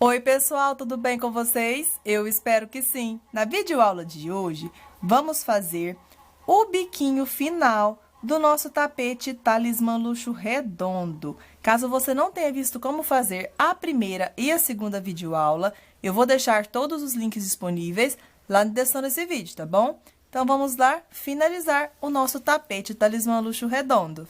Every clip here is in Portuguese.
Oi, pessoal, tudo bem com vocês? Eu espero que sim. Na videoaula de hoje, vamos fazer o biquinho final do nosso tapete Talismã Luxo Redondo. Caso você não tenha visto como fazer a primeira e a segunda videoaula, eu vou deixar todos os links disponíveis lá na descrição desse vídeo, tá bom? Então, vamos lá finalizar o nosso tapete Talismã Luxo Redondo.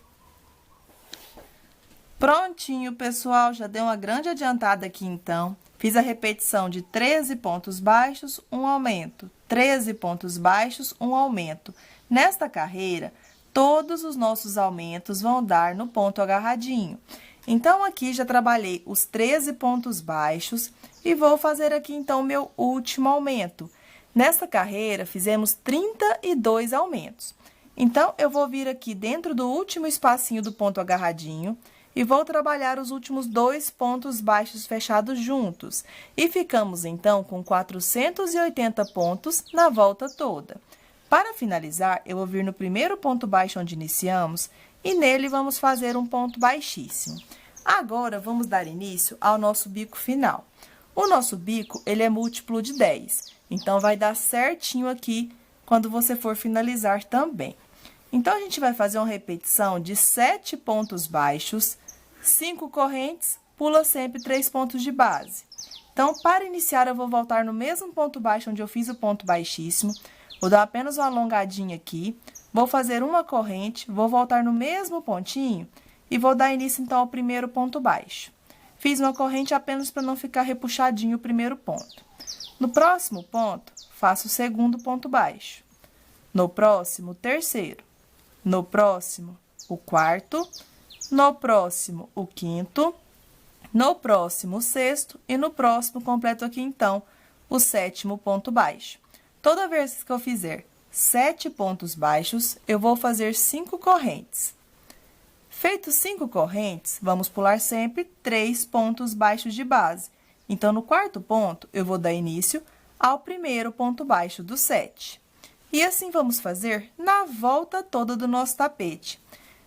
Prontinho, pessoal, já deu uma grande adiantada aqui, então. Fiz a repetição de 13 pontos baixos, um aumento. 13 pontos baixos, um aumento. Nesta carreira, todos os nossos aumentos vão dar no ponto agarradinho. Então, aqui já trabalhei os 13 pontos baixos e vou fazer aqui, então, o meu último aumento. Nesta carreira, fizemos 32 aumentos. Então, eu vou vir aqui dentro do último espacinho do ponto agarradinho e vou trabalhar os últimos 2 pontos baixos fechados juntos. E ficamos, então, com 480 pontos na volta toda. Para finalizar, eu vou vir no primeiro ponto baixo onde iniciamos e nele vamos fazer um ponto baixíssimo. Agora, vamos dar início ao nosso bico final. O nosso bico, ele é múltiplo de 10, então, vai dar certinho aqui quando você for finalizar também. Então, a gente vai fazer uma repetição de 7 pontos baixos, 5 correntes, pula sempre 3 pontos de base. Então, para iniciar, eu vou voltar no mesmo ponto baixo onde eu fiz o ponto baixíssimo. Vou dar apenas uma alongadinha aqui, vou fazer uma corrente, vou voltar no mesmo pontinho e vou dar início, então, ao primeiro ponto baixo. Fiz uma corrente apenas para não ficar repuxadinho o primeiro ponto. No próximo ponto, faço o segundo ponto baixo. No próximo, o terceiro. No próximo, o quarto. No próximo, o quinto. No próximo, o sexto. E no próximo, completo aqui, então, o sétimo ponto baixo. Toda vez que eu fizer 7 pontos baixos, eu vou fazer 5 correntes. Feitos 5 correntes, vamos pular sempre 3 pontos baixos de base. Então, no quarto ponto, eu vou dar início ao primeiro ponto baixo do 7. E assim vamos fazer na volta toda do nosso tapete.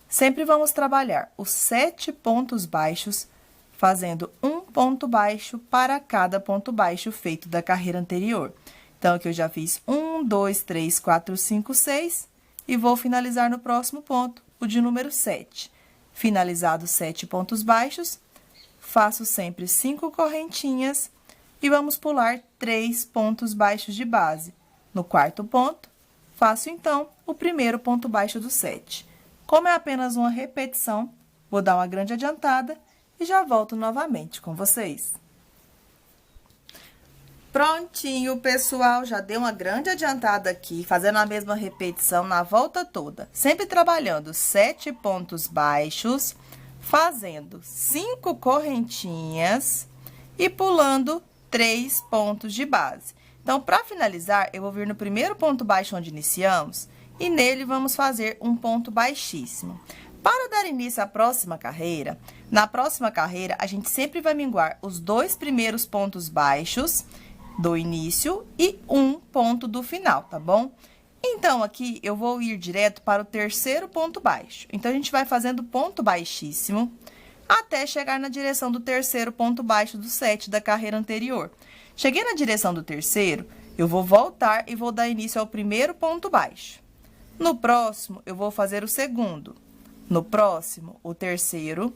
Sempre vamos trabalhar os 7 pontos baixos, fazendo um ponto baixo para cada ponto baixo feito da carreira anterior. Então, aqui eu já fiz 1, 2, 3, 4, 5, 6 e vou finalizar no próximo ponto, o de número 7. Finalizados 7 pontos baixos, faço sempre 5 correntinhas e vamos pular 3 pontos baixos de base. No quarto ponto, faço, então, o primeiro ponto baixo do 7. Como é apenas uma repetição, vou dar uma grande adiantada e já volto novamente com vocês. Prontinho, pessoal, já dei uma grande adiantada aqui, fazendo a mesma repetição na volta toda. Sempre trabalhando 7 pontos baixos, fazendo 5 correntinhas e pulando 3 pontos de base. Então, para finalizar, eu vou vir no primeiro ponto baixo onde iniciamos e nele vamos fazer um ponto baixíssimo. Para dar início à próxima carreira, na próxima carreira, a gente sempre vai minguar os 2 primeiros pontos baixos do início e um ponto do final, tá bom? Então, aqui, eu vou ir direto para o terceiro ponto baixo. Então, a gente vai fazendo ponto baixíssimo até chegar na direção do terceiro ponto baixo do 7 da carreira anterior. Cheguei na direção do terceiro, eu vou voltar e vou dar início ao primeiro ponto baixo. No próximo, eu vou fazer o segundo. No próximo, o terceiro.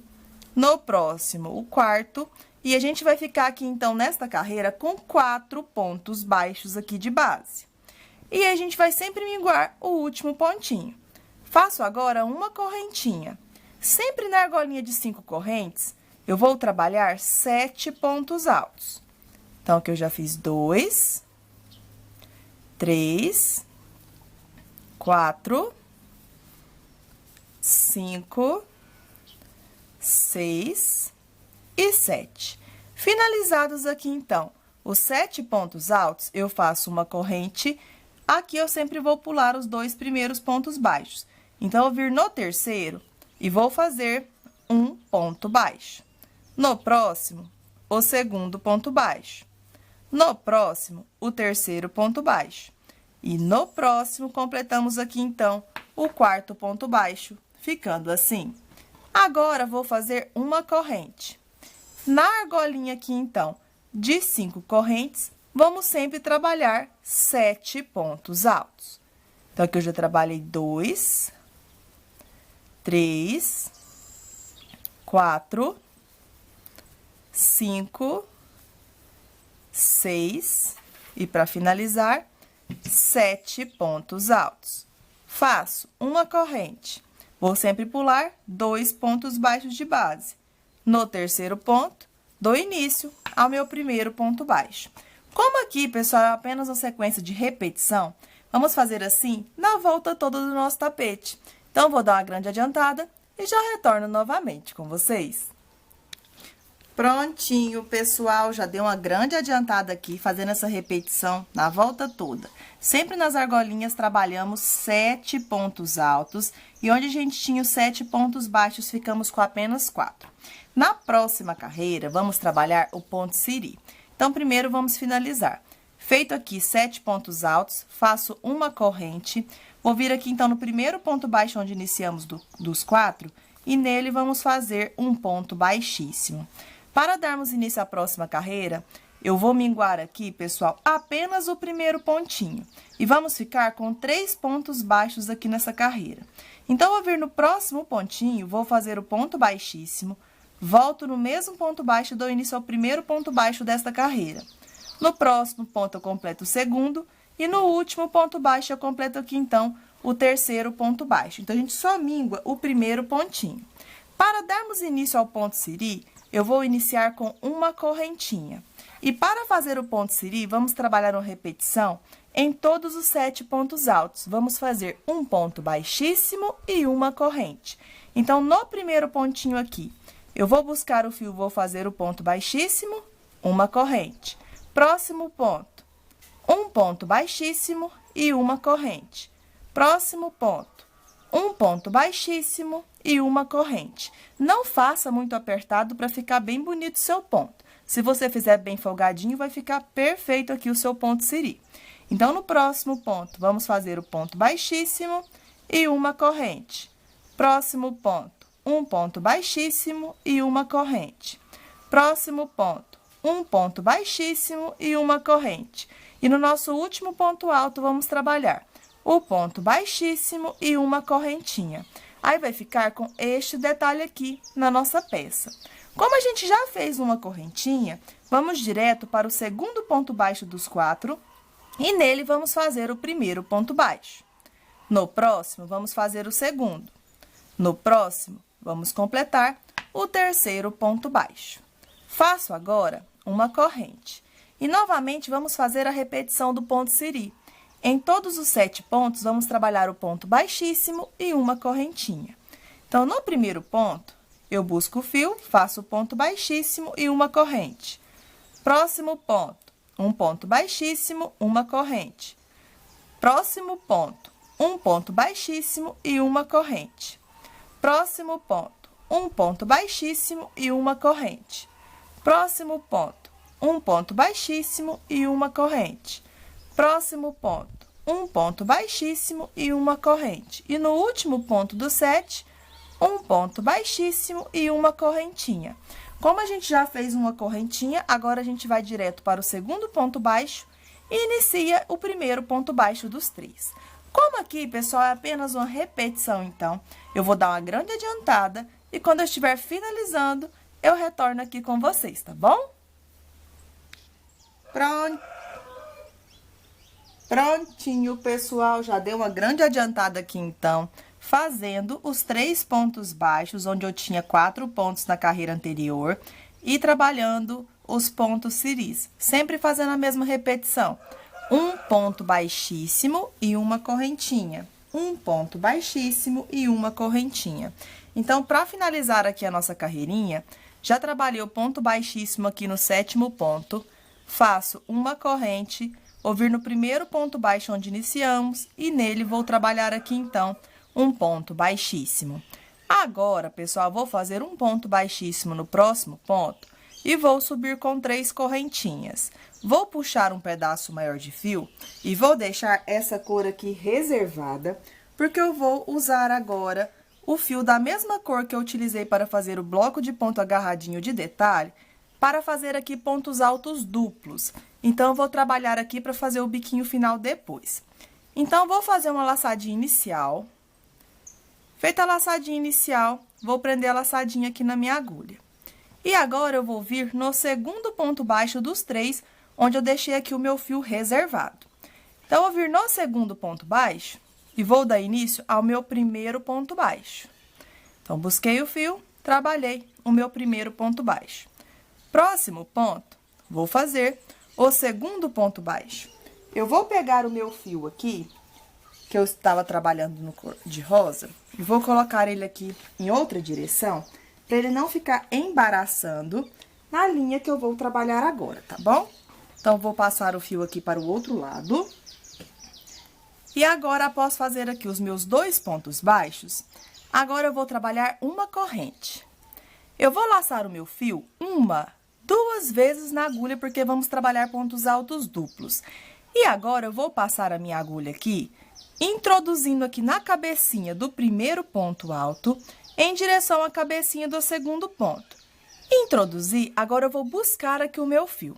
No próximo, o quarto. E a gente vai ficar aqui, então, nesta carreira com 4 pontos baixos aqui de base. E a gente vai sempre minguar o último pontinho. Faço agora uma correntinha. Sempre na argolinha de 5 correntes, eu vou trabalhar 7 pontos altos. Então, aqui eu já fiz 2, 3, 4, 5, 6 e 7. Finalizados aqui, então, os 7 pontos altos, eu faço uma corrente. Aqui, eu sempre vou pular os 2 primeiros pontos baixos. Então, eu vou vir no terceiro e vou fazer um ponto baixo. No próximo, o segundo ponto baixo. No próximo, o terceiro ponto baixo. E no próximo, completamos aqui, então, o quarto ponto baixo, ficando assim. Agora, vou fazer uma corrente. Na argolinha aqui, então, de 5 correntes, vamos sempre trabalhar 7 pontos altos. Então, aqui eu já trabalhei 2, 3, 4, 5, 6 e, para finalizar, 7 pontos altos. Faço uma corrente. Vou sempre pular 2 pontos baixos de base. No terceiro ponto, dou início ao meu primeiro ponto baixo. Como aqui, pessoal, é apenas uma sequência de repetição, vamos fazer assim na volta toda do nosso tapete. Então, vou dar uma grande adiantada e já retorno novamente com vocês. Prontinho, pessoal, já dei uma grande adiantada aqui, fazendo essa repetição na volta toda. Sempre nas argolinhas trabalhamos 7 pontos altos e onde a gente tinha os 7 pontos baixos, ficamos com apenas 4. Na próxima carreira, vamos trabalhar o ponto siri. Então, primeiro vamos finalizar. Feito aqui 7 pontos altos, faço uma corrente. Vou vir aqui, então, no primeiro ponto baixo, onde iniciamos dos 4, e nele vamos fazer um ponto baixíssimo. Para darmos início à próxima carreira, eu vou minguar aqui, pessoal, apenas o primeiro pontinho. E vamos ficar com 3 pontos baixos aqui nessa carreira. Então, vou vir no próximo pontinho, vou fazer o ponto baixíssimo, volto no mesmo ponto baixo e dou início ao primeiro ponto baixo desta carreira. No próximo ponto, eu completo o segundo. E no último ponto baixo, eu completo aqui, então, o terceiro ponto baixo. Então, a gente só mingua o primeiro pontinho. Para darmos início ao ponto siri, eu vou iniciar com uma correntinha. E para fazer o ponto siri, vamos trabalhar uma repetição em todos os 7 pontos altos. Vamos fazer um ponto baixíssimo e uma corrente. Então, no primeiro pontinho aqui, eu vou buscar o fio, vou fazer o ponto baixíssimo, uma corrente. Próximo ponto, um ponto baixíssimo e uma corrente. Próximo ponto, um ponto baixíssimo e uma corrente. Não faça muito apertado para ficar bem bonito o seu ponto. Se você fizer bem folgadinho, vai ficar perfeito aqui o seu ponto siri. Então, no próximo ponto, vamos fazer o ponto baixíssimo e uma corrente. Próximo ponto, um ponto baixíssimo e uma corrente. Próximo ponto, um ponto baixíssimo e uma corrente. E no nosso último ponto alto, vamos trabalhar o ponto baixíssimo e uma correntinha. Aí, vai ficar com este detalhe aqui na nossa peça. Como a gente já fez uma correntinha, vamos direto para o segundo ponto baixo dos 4 e nele vamos fazer o primeiro ponto baixo. No próximo, vamos fazer o segundo. No próximo, vamos completar o terceiro ponto baixo. Faço agora uma corrente. E, novamente, vamos fazer a repetição do ponto siri. Em todos os 7 pontos, vamos trabalhar o ponto baixíssimo e uma correntinha. Então, no primeiro ponto, eu busco o fio, faço o ponto baixíssimo e uma corrente. Próximo ponto, um ponto baixíssimo, uma corrente. Próximo ponto, um ponto baixíssimo e uma corrente. Próximo ponto, um ponto baixíssimo e uma corrente. Próximo ponto, um ponto baixíssimo e uma corrente. Próximo ponto, um ponto baixíssimo e uma corrente. E no último ponto do 7, um ponto baixíssimo e uma correntinha. Como a gente já fez uma correntinha, agora a gente vai direto para o segundo ponto baixo e inicia o primeiro ponto baixo dos 3. Como aqui, pessoal, é apenas uma repetição, então, eu vou dar uma grande adiantada e quando eu estiver finalizando, eu retorno aqui com vocês, tá bom? Prontinho, pessoal, já deu uma grande adiantada aqui, então, fazendo os 3 pontos baixos, onde eu tinha 4 pontos na carreira anterior, e trabalhando os pontos siris, sempre fazendo a mesma repetição. Um ponto baixíssimo e uma correntinha. Um ponto baixíssimo e uma correntinha. Então, para finalizar aqui a nossa carreirinha, já trabalhei o ponto baixíssimo aqui no 7º ponto, faço uma corrente, vou vir no primeiro ponto baixo onde iniciamos e nele vou trabalhar aqui, então, um ponto baixíssimo. Agora, pessoal, vou fazer um ponto baixíssimo no próximo ponto e vou subir com 3 correntinhas. Vou puxar um pedaço maior de fio e vou deixar essa cor aqui reservada, porque eu vou usar agora o fio da mesma cor que eu utilizei para fazer o bloco de ponto agarradinho de detalhe para fazer aqui pontos altos duplos. Então, eu vou trabalhar aqui para fazer o biquinho final depois. Então, vou fazer uma laçadinha inicial. Feita a laçadinha inicial, vou prender a laçadinha aqui na minha agulha. E agora, eu vou vir no segundo ponto baixo dos 3, onde eu deixei aqui o meu fio reservado. Então, eu vou vir no segundo ponto baixo e vou dar início ao meu primeiro ponto baixo. Então, busquei o fio, trabalhei o meu primeiro ponto baixo. Próximo ponto, vou fazer o segundo ponto baixo. Eu vou pegar o meu fio aqui, que eu estava trabalhando no cor de rosa, e vou colocar ele aqui em outra direção, para ele não ficar embaraçando na linha que eu vou trabalhar agora, tá bom? Então, vou passar o fio aqui para o outro lado. E agora, após fazer aqui os meus 2 pontos baixos, agora eu vou trabalhar uma corrente. Eu vou laçar o meu fio 2 vezes na agulha, porque vamos trabalhar pontos altos duplos. E agora, eu vou passar a minha agulha aqui, introduzindo aqui na cabecinha do primeiro ponto alto, em direção à cabecinha do segundo ponto. Introduzi, agora eu vou buscar aqui o meu fio.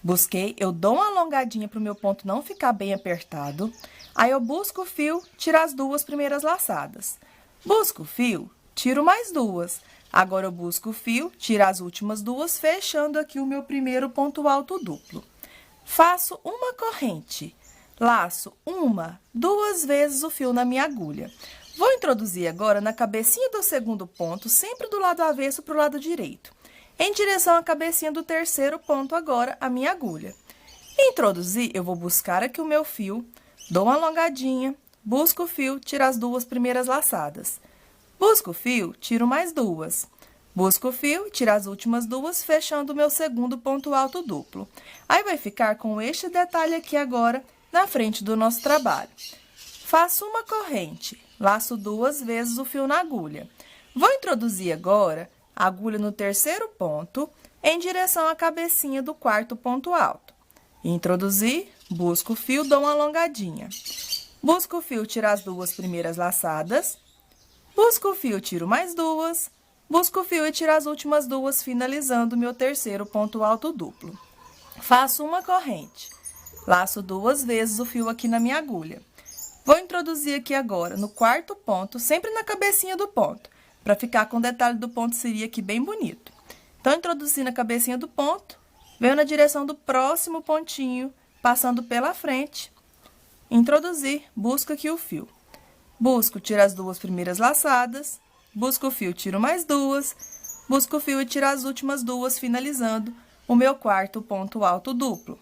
Busquei, eu dou uma alongadinha para o meu ponto não ficar bem apertado. Aí, eu busco o fio, tiro as 2 primeiras laçadas. Busco o fio, tiro mais 2. Agora, eu busco o fio, tiro as últimas 2, fechando aqui o meu primeiro ponto alto duplo. Faço uma corrente, laço 2 vezes o fio na minha agulha. Vou introduzir agora na cabecinha do segundo ponto, sempre do lado avesso para o lado direito. Em direção à cabecinha do terceiro ponto agora, a minha agulha. Introduzir, eu vou buscar aqui o meu fio, dou uma alongadinha, busco o fio, tiro as 2 primeiras laçadas. Busco o fio, tiro mais 2. Busco o fio, tiro as últimas 2, fechando o meu segundo ponto alto duplo. Aí, vai ficar com este detalhe aqui agora, na frente do nosso trabalho. Faço uma corrente, laço 2 vezes o fio na agulha. Vou introduzir agora a agulha no terceiro ponto, em direção à cabecinha do quarto ponto alto. Introduzir, busco o fio, dou uma alongadinha. Busco o fio, tiro as 2 primeiras laçadas. Busco o fio, tiro mais 2. Busco o fio e tiro as últimas 2, finalizando o meu terceiro ponto alto duplo. Faço uma corrente. Laço 2 vezes o fio aqui na minha agulha. Vou introduzir aqui agora no quarto ponto, sempre na cabecinha do ponto, para ficar com o detalhe do ponto seria aqui bem bonito. Então, introduzi na cabecinha do ponto, venho na direção do próximo pontinho, passando pela frente, introduzir, busco aqui o fio. Busco, tiro as 2 primeiras laçadas, busco o fio, tiro mais 2, busco o fio e tiro as últimas 2, finalizando o meu quarto ponto alto duplo.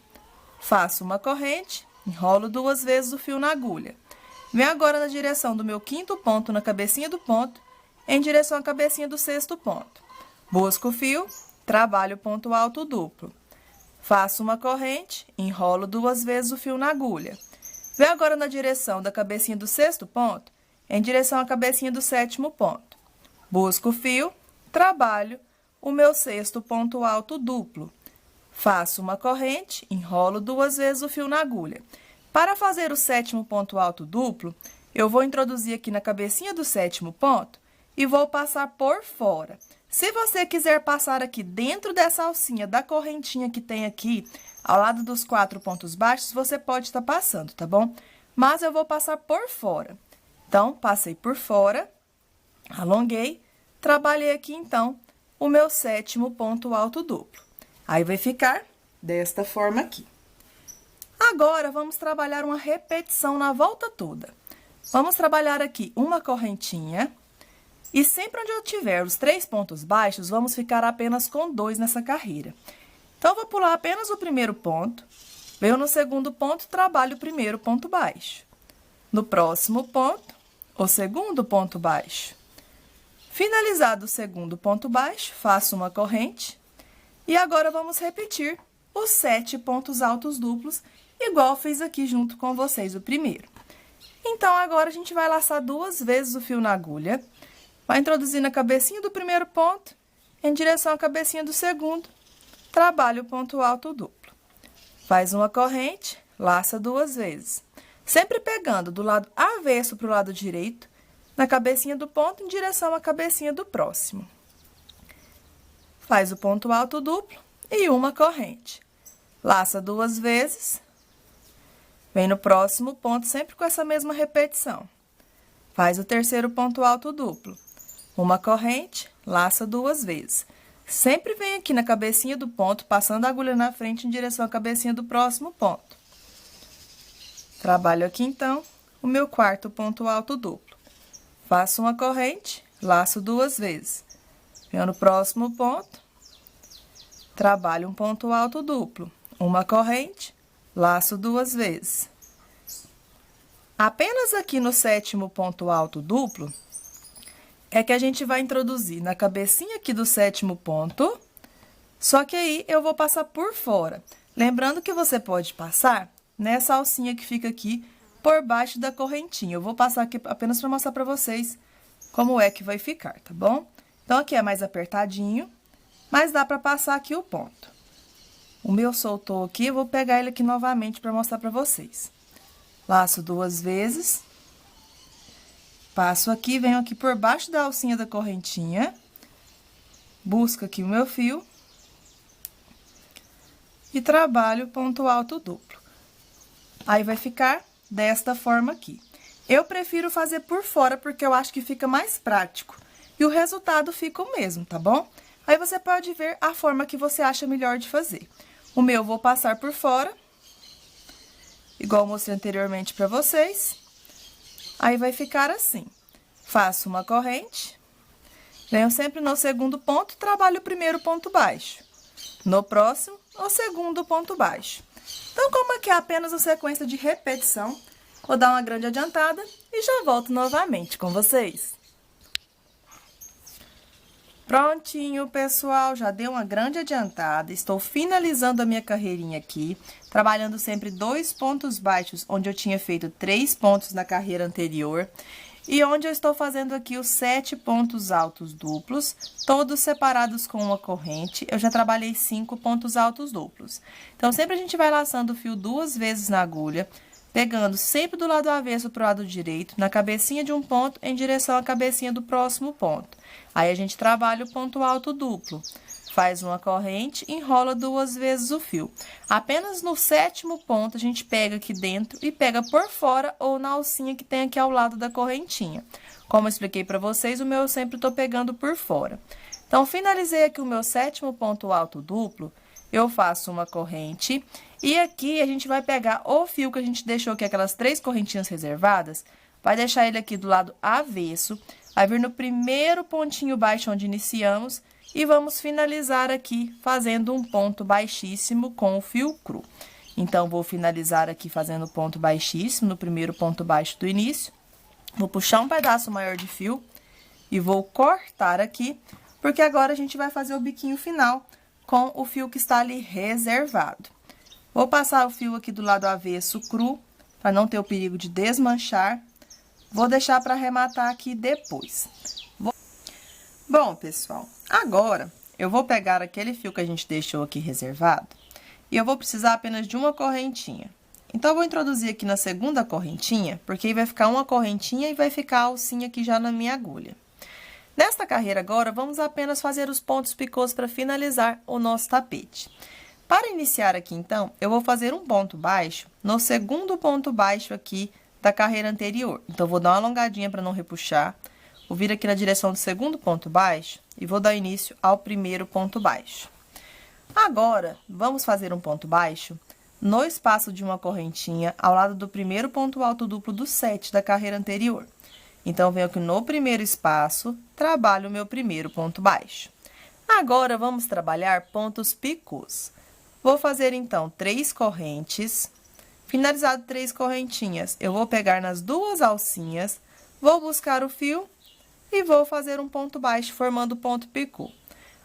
Faço uma corrente, enrolo 2 vezes o fio na agulha. Venho agora na direção do meu quinto ponto, na cabecinha do ponto, em direção à cabecinha do sexto ponto. Busco o fio, trabalho o ponto alto duplo. Faço uma corrente, enrolo 2 vezes o fio na agulha. Venho agora na direção da cabecinha do sexto ponto, em direção à cabecinha do sétimo ponto. Busco o fio, trabalho o meu sexto ponto alto duplo. Faço uma corrente, enrolo 2 vezes o fio na agulha. Para fazer o sétimo ponto alto duplo, eu vou introduzir aqui na cabecinha do sétimo ponto e vou passar por fora. Se você quiser passar aqui dentro dessa alcinha da correntinha que tem aqui, ao lado dos 4 pontos baixos, você pode estar passando, tá bom? Mas eu vou passar por fora. Então, passei por fora, alonguei, trabalhei aqui, então, o meu sétimo ponto alto duplo. Aí, vai ficar desta forma aqui. Agora, vamos trabalhar uma repetição na volta toda. Vamos trabalhar aqui uma correntinha. E sempre onde eu tiver os 3 pontos baixos, vamos ficar apenas com 2 nessa carreira. Então, eu vou pular apenas o primeiro ponto, venho no segundo ponto, trabalho o primeiro ponto baixo. No próximo ponto, o segundo ponto baixo. Finalizado o segundo ponto baixo, faço uma corrente. E agora, vamos repetir os 7 pontos altos duplos, igual fiz aqui junto com vocês o primeiro. Então, agora, a gente vai laçar 2 vezes o fio na agulha. Vai introduzir na cabecinha do primeiro ponto, em direção à cabecinha do segundo, trabalha o ponto alto duplo. Faz uma corrente, laça 2 vezes. Sempre pegando do lado avesso para o lado direito, na cabecinha do ponto, em direção à cabecinha do próximo. faz o ponto alto duplo e uma corrente. Laça 2 vezes, vem no próximo ponto, sempre com essa mesma repetição. Faz o terceiro ponto alto duplo, uma corrente, laça 2 vezes. Sempre vem aqui na cabecinha do ponto, passando a agulha na frente em direção à cabecinha do próximo ponto. Trabalho aqui, então, o meu quarto ponto alto duplo. Faço uma corrente, laço 2 vezes. Venho no próximo ponto, trabalho um ponto alto duplo, uma corrente, laço 2 vezes. Apenas aqui no sétimo ponto alto duplo, é que a gente vai introduzir na cabecinha aqui do sétimo ponto, só que aí eu vou passar por fora. Lembrando que você pode passar nessa alcinha que fica aqui por baixo da correntinha. Eu vou passar aqui apenas para mostrar para vocês como é que vai ficar, tá bom? Então, aqui é mais apertadinho, mas dá para passar aqui o ponto. O meu soltou aqui, eu vou pegar ele aqui novamente para mostrar para vocês. Laço 2 vezes. Passo aqui, venho aqui por baixo da alcinha da correntinha. Busco aqui o meu fio. E trabalho ponto alto duplo. Aí, vai ficar desta forma aqui. Eu prefiro fazer por fora, porque eu acho que fica mais prático. E o resultado fica o mesmo, tá bom? Aí, você pode ver a forma que você acha melhor de fazer. O meu, eu vou passar por fora, igual eu mostrei anteriormente pra vocês. Aí, vai ficar assim. Faço uma corrente, venho sempre no segundo ponto, trabalho o primeiro ponto baixo. No próximo, o segundo ponto baixo. Então, como aqui é apenas uma sequência de repetição, vou dar uma grande adiantada e já volto novamente com vocês. Prontinho, pessoal, já dei uma grande adiantada, estou finalizando a minha carreirinha aqui, trabalhando sempre 2 pontos baixos, onde eu tinha feito 3 pontos na carreira anterior, e onde eu estou fazendo aqui os 7 pontos altos duplos, todos separados com uma corrente, eu já trabalhei 5 pontos altos duplos. Então, sempre a gente vai laçando o fio 2 vezes na agulha, pegando sempre do lado avesso para o lado direito, na cabecinha de um ponto, em direção à cabecinha do próximo ponto. Aí, a gente trabalha o ponto alto duplo. Faz uma corrente, enrola 2 vezes o fio. Apenas no sétimo ponto, a gente pega aqui dentro e pega por fora ou na alcinha que tem aqui ao lado da correntinha. Como eu expliquei para vocês, o meu eu sempre tô pegando por fora. Então, finalizei aqui o meu sétimo ponto alto duplo, eu faço uma corrente e aqui a gente vai pegar o fio que a gente deixou aqui, aquelas 3 correntinhas reservadas, vai deixar ele aqui do lado avesso, vai vir no primeiro pontinho baixo onde iniciamos e vamos finalizar aqui fazendo um ponto baixíssimo com o fio cru. Então, vou finalizar aqui fazendo ponto baixíssimo no primeiro ponto baixo do início. Vou puxar um pedaço maior de fio e vou cortar aqui, porque agora a gente vai fazer o biquinho final com o fio que está ali reservado. Vou passar o fio aqui do lado avesso cru, para não ter o perigo de desmanchar. Vou deixar para arrematar aqui depois. Bom, pessoal, agora eu vou pegar aquele fio que a gente deixou aqui reservado e eu vou precisar apenas de uma correntinha. Então, eu vou introduzir aqui na segunda correntinha, porque aí vai ficar uma correntinha e vai ficar a alcinha aqui já na minha agulha. Nesta carreira agora, vamos apenas fazer os pontos picôs para finalizar o nosso tapete. Para iniciar aqui, então, eu vou fazer um ponto baixo no segundo ponto baixo aqui da carreira anterior. Então, eu vou dar uma alongadinha para não repuxar. Vou vir aqui na direção do segundo ponto baixo e vou dar início ao primeiro ponto baixo. Agora, vamos fazer um ponto baixo no espaço de uma correntinha ao lado do primeiro ponto alto duplo do 7 da carreira anterior. Então, venho aqui no primeiro espaço, trabalho o meu primeiro ponto baixo. Agora, vamos trabalhar pontos picôs. Vou fazer, então, 3 correntes. Finalizado 3 correntinhas, eu vou pegar nas 2 alcinhas, vou buscar o fio e vou fazer um ponto baixo, formando ponto picô.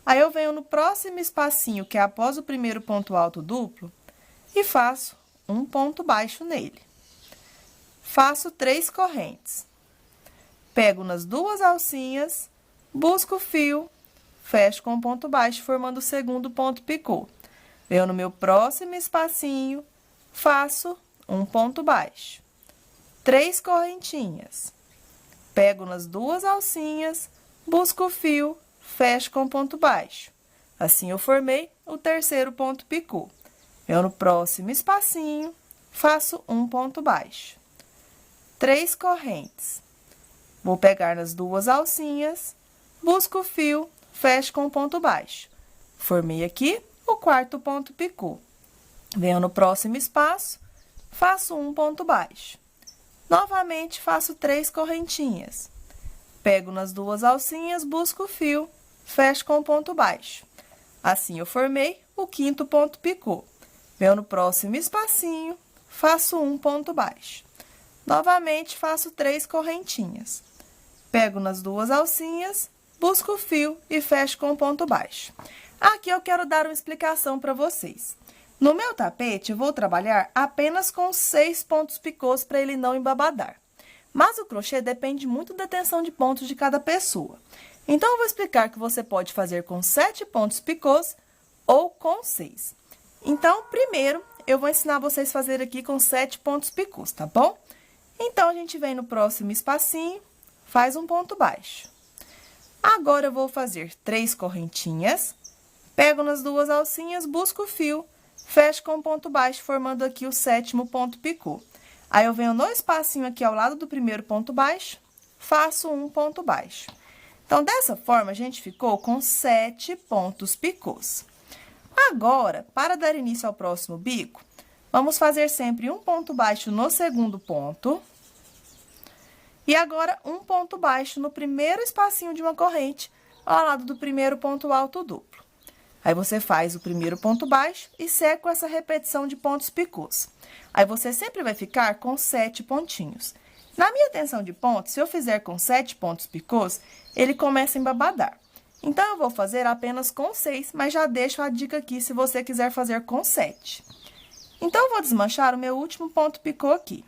Aí, eu venho no próximo espacinho, que é após o primeiro ponto alto duplo, e faço um ponto baixo nele. Faço 3 correntes. Pego nas 2 alcinhas, busco o fio, fecho com um ponto baixo, formando o segundo ponto picô. Venho no meu próximo espacinho, faço um ponto baixo. 3 correntinhas. Pego nas 2 alcinhas, busco o fio, fecho com ponto baixo. Assim, eu formei o terceiro ponto picô. Venho no próximo espacinho, faço um ponto baixo. 3 correntes. Vou pegar nas 2 alcinhas, busco o fio, fecho com ponto baixo. Formei aqui o quarto ponto picô. Venho no próximo espaço, faço um ponto baixo. Novamente, faço 3 correntinhas. Pego nas 2 alcinhas, busco o fio, fecho com ponto baixo. Assim, eu formei o quinto ponto picô. Venho no próximo espacinho, faço um ponto baixo. Novamente, faço 3 correntinhas. Pego nas 2 alcinhas, busco o fio e fecho com ponto baixo. Aqui eu quero dar uma explicação para vocês. No meu tapete, eu vou trabalhar apenas com 6 pontos picôs para ele não embabadar. Mas o crochê depende muito da tensão de pontos de cada pessoa. Então, eu vou explicar que você pode fazer com 7 pontos picôs ou com 6. Então, primeiro, eu vou ensinar vocês a fazer aqui com 7 pontos picôs, tá bom? Então, a gente vem no próximo espacinho, faz um ponto baixo. Agora, eu vou fazer 3 correntinhas, pego nas 2 alcinhas, busco o fio, fecho com ponto baixo, formando aqui o 7º ponto picô. Aí, eu venho no espacinho aqui ao lado do primeiro ponto baixo, faço um ponto baixo. Então, dessa forma, a gente ficou com 7 pontos picôs. Agora, para dar início ao próximo bico, vamos fazer sempre um ponto baixo no segundo ponto. E agora, um ponto baixo no primeiro espacinho de uma corrente, ao lado do primeiro ponto alto duplo. Aí, você faz o primeiro ponto baixo e segue com essa repetição de pontos picôs. Aí, você sempre vai ficar com 7 pontinhos. Na minha tensão de pontos, se eu fizer com 7 pontos picôs, ele começa a embabadar. Então, eu vou fazer apenas com 6, mas já deixo a dica aqui se você quiser fazer com 7. Então, eu vou desmanchar o meu último ponto picô aqui.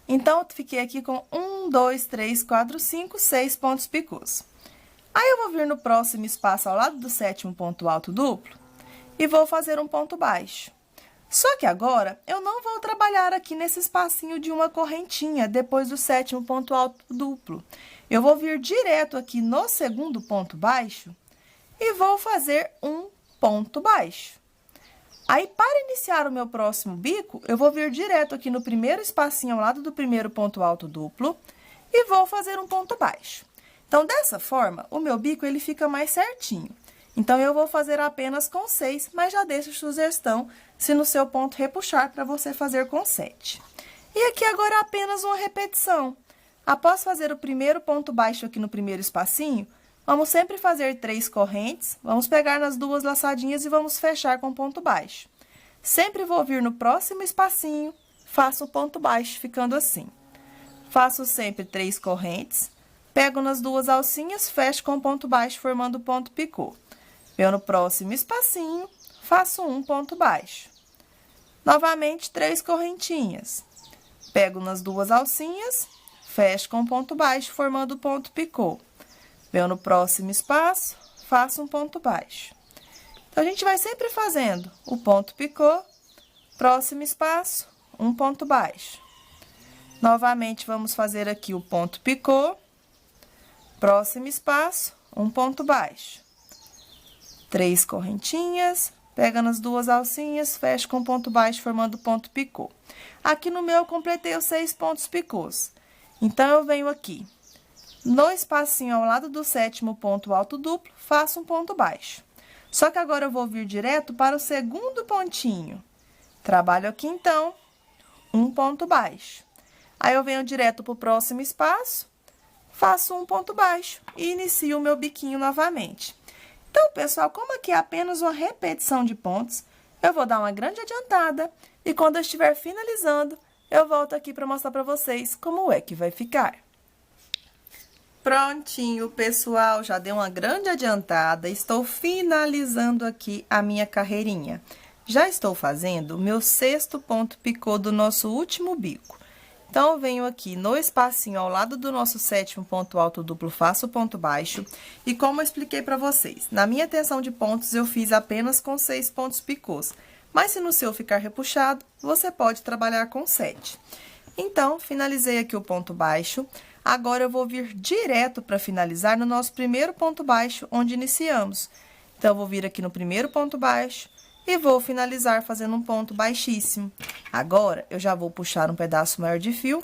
Então, eu fiquei aqui com 1, 2, 3, 4, 5, 6 pontos picôs. Aí, eu vou vir no próximo espaço ao lado do 7º ponto alto duplo e vou fazer um ponto baixo. Só que agora, eu não vou trabalhar aqui nesse espacinho de uma correntinha depois do 7º ponto alto duplo. Eu vou vir direto aqui no segundo ponto baixo e vou fazer um ponto baixo. Aí, para iniciar o meu próximo bico, eu vou vir direto aqui no primeiro espacinho ao lado do primeiro ponto alto duplo e vou fazer um ponto baixo. Então, dessa forma, o meu bico ele fica mais certinho. Então, eu vou fazer apenas com 6, mas já deixo sugestão se no seu ponto repuxar para você fazer com 7. E aqui agora é apenas uma repetição. Após fazer o primeiro ponto baixo aqui no primeiro espacinho, vamos sempre fazer 3 correntes, vamos pegar nas 2 laçadinhas e vamos fechar com ponto baixo. Sempre vou vir no próximo espacinho, faço o ponto baixo, ficando assim. Faço sempre 3 correntes, pego nas 2 alcinhas, fecho com ponto baixo, formando ponto picô. Venho no próximo espacinho, faço um ponto baixo. Novamente, 3 correntinhas. Pego nas 2 alcinhas, fecho com ponto baixo, formando ponto picô. Venho no próximo espaço, faço um ponto baixo. Então, a gente vai sempre fazendo o ponto picô, próximo espaço, um ponto baixo. Novamente, vamos fazer aqui o ponto picô, próximo espaço, um ponto baixo. 3 correntinhas, pega nas 2 alcinhas, fecha com ponto baixo, formando ponto picô. Aqui no meu, eu completei os 6 pontos picôs. Então, eu venho aqui, no espacinho ao lado do 7º ponto alto duplo, faço um ponto baixo. Só que agora, eu vou vir direto para o segundo pontinho. Trabalho aqui, então, um ponto baixo. Aí, eu venho direto para o próximo espaço, faço um ponto baixo e inicio o meu biquinho novamente. Então, pessoal, como aqui é apenas uma repetição de pontos, eu vou dar uma grande adiantada e quando eu estiver finalizando, eu volto aqui para mostrar para vocês como é que vai ficar. Prontinho, pessoal, já dei uma grande adiantada, estou finalizando aqui a minha carreirinha. Já estou fazendo o meu 6º ponto picô do nosso último bico. Então, eu venho aqui no espacinho ao lado do nosso 7º ponto alto duplo, faço o ponto baixo. E como eu expliquei para vocês, na minha tensão de pontos, eu fiz apenas com 6 pontos picôs. Mas, se no seu ficar repuxado, você pode trabalhar com 7. Então, finalizei aqui o ponto baixo. Agora, eu vou vir direto para finalizar no nosso primeiro ponto baixo, onde iniciamos. Então, eu vou vir aqui no primeiro ponto baixo e vou finalizar fazendo um ponto baixíssimo. Agora, eu já vou puxar um pedaço maior de fio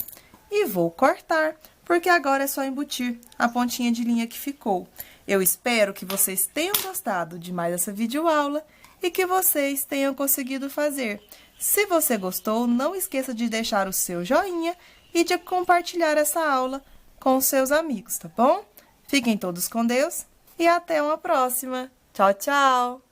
e vou cortar, porque agora é só embutir a pontinha de linha que ficou. Eu espero que vocês tenham gostado de mais essa videoaula e que vocês tenham conseguido fazer. Se você gostou, não esqueça de deixar o seu joinha e de compartilhar essa aula com os seus amigos, tá bom? Fiquem todos com Deus e até uma próxima. Tchau, tchau!